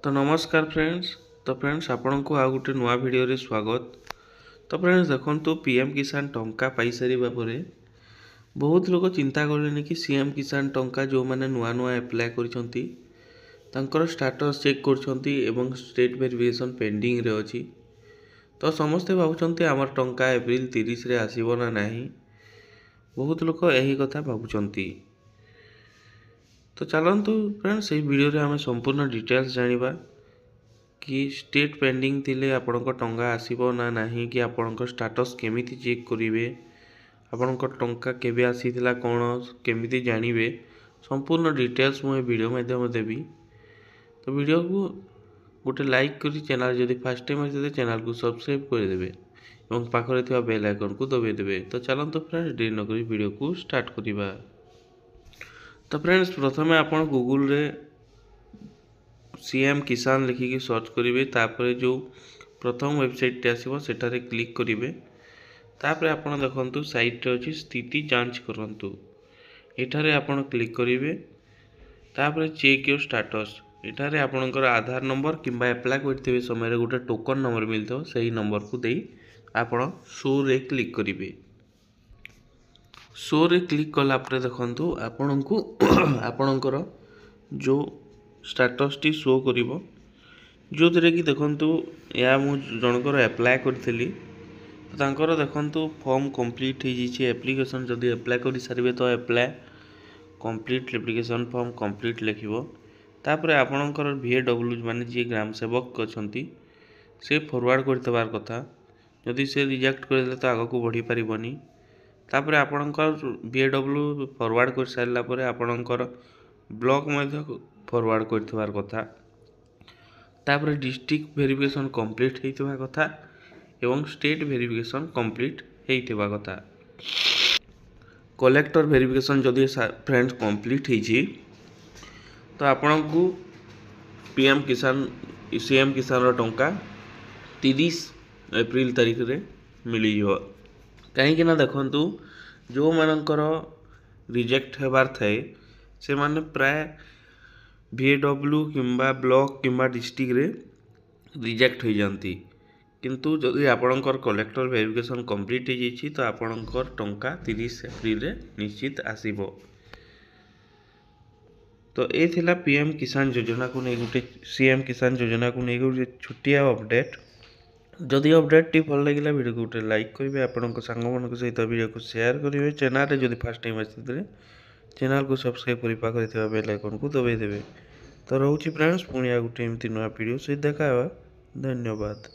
तो नमस्कार फ्रेंड्स। तो फ्रेंड्स आपण को आ गोटे नुआ वीडियो रे स्वागत। तो फ्रेंड्स देखंतु पीएम किसान टंका पाई सारिबा परे बहुत लोग चिंता करलेनि कि सीएम किसान टंका जो माने नुआ नुआ अप्लाई करछंती तांकर स्टेटस चेक करछंती एवं स्टेट वेरिफिकेशन पेंडिंग रे अछि। तो समस्ते भाबुछंती हमर टंका एप्रिल 30 रे आसीबो ना नाही। बहुत लोग यही कथा भाबुछंती। तो चलंतु फ्रेंड्स এই ভিডিওରେ ଆମେ संपूर्ण डिटेल्स जानिबा कि स्टेट पेंडिंग थिले आपणको टंका आसीबो ना नाही कि आपणको स्टेटस केमिति चेक करिवे आपणको टंका केबे आसीथिला कोन केमिति जानिबे संपूर्ण डिटेल्स मु वीडियो माध्यम देबी। तो वीडियो को गोटे लाइक करी चैनल जदि फर्स्ट टाइम आसे चैनल को सब्सक्राइब कर देबे एवं पाखरे थिबा बेल आइकन को दबाइ देबे। तो चलंतु फ्रेंड्स देरी न करी वीडियो को स्टार्ट करिबा। तो फ्रेंड्स प्रथमे आपण गूगल रे सीएम किसान लिखिकी सर्च करेंगे। तापर जो प्रथम वेबसाइट टे आसीबो सेटारे क्लिक करेंगे। तापर आपण देखंतु साइट रे अछि स्थिति जांच करंतु एठारे आपण क्लिक करेंगे। तापर चेक योर स्टेटस एठारे आपणकर आधार नंबर किंबा अप्लाई करथिबे समय रे गोटे टोकन नंबर मिलतो सही नंबर को देई आपण शो रे क्लिक करेंगे। शो रे क्लिक कला पर देखंतु आपणको आपणकर जो स्टेटस टी शो करिवो जो थरे कि देखंतु या मु जनकर अप्लाई करथिली तो तांकर देखंतु फॉर्म कंप्लीट हे जिछि एप्लीकेशन जदी अप्लाई करि सारिबे तो apply complete application form complete लिखिबो। तापर आपणकर VAW माने जे ग्राम सेवक अछंती से फॉरवर्ड करतबार कथा जदी से रिजेक्ट करले तो आगो को बढ़ी परिबनी। तापर आपणकर VAW फॉरवर्ड कर सारला परे आपणकर ब्लॉक मध्ये फॉरवर्ड करथिबार कथा। तापर डिस्ट्रिक्ट वेरिफिकेशन कंप्लीट हेइतबा कथा एवं स्टेट वेरिफिकेशन कंप्लीट हेइतबा कथा। कलेक्टर वेरिफिकेशन जदी फ्रेंड्स कंप्लीट हेइछि तो आपनको पीएम किसान सीएम किसान रो टंका 30 एप्रिल तारिख रे मिली जो कहीं कि ना देखंतु जो मानकर रिजेक्ट हेबार थाए से माने प्राय VAW किंबा ब्लॉक किंबा डिस्ट्रिक्ट रे रिजेक्ट हो जाती किंतु जदि आपणकर कलेक्टर वेरिफिकेशन कंप्लीट हो जाइछि तो आपणकर टंका 30 एप्रिल रे निश्चित आसीबो। तो ए थिला पीएम किसान योजना को नै गुटे सीएम किसान योजना को नै गुटे छुटिया अपडेट। जदि अपडेट टी भल लागिला वीडियो को गुटे लाइक करिवे आपणक संग मन सहित वीडियो को शेयर करिवे चैनल रे जदि फर्स्ट टाइम आसिथिले चैनल को सब्सक्राइब करि पाखरे थिबा बेल आइकन को दबाइ देबे। तो रोची फ्रेंड्स पुणी आ गुटे एमती नुआ वीडियो से देखा। धन्यवाद।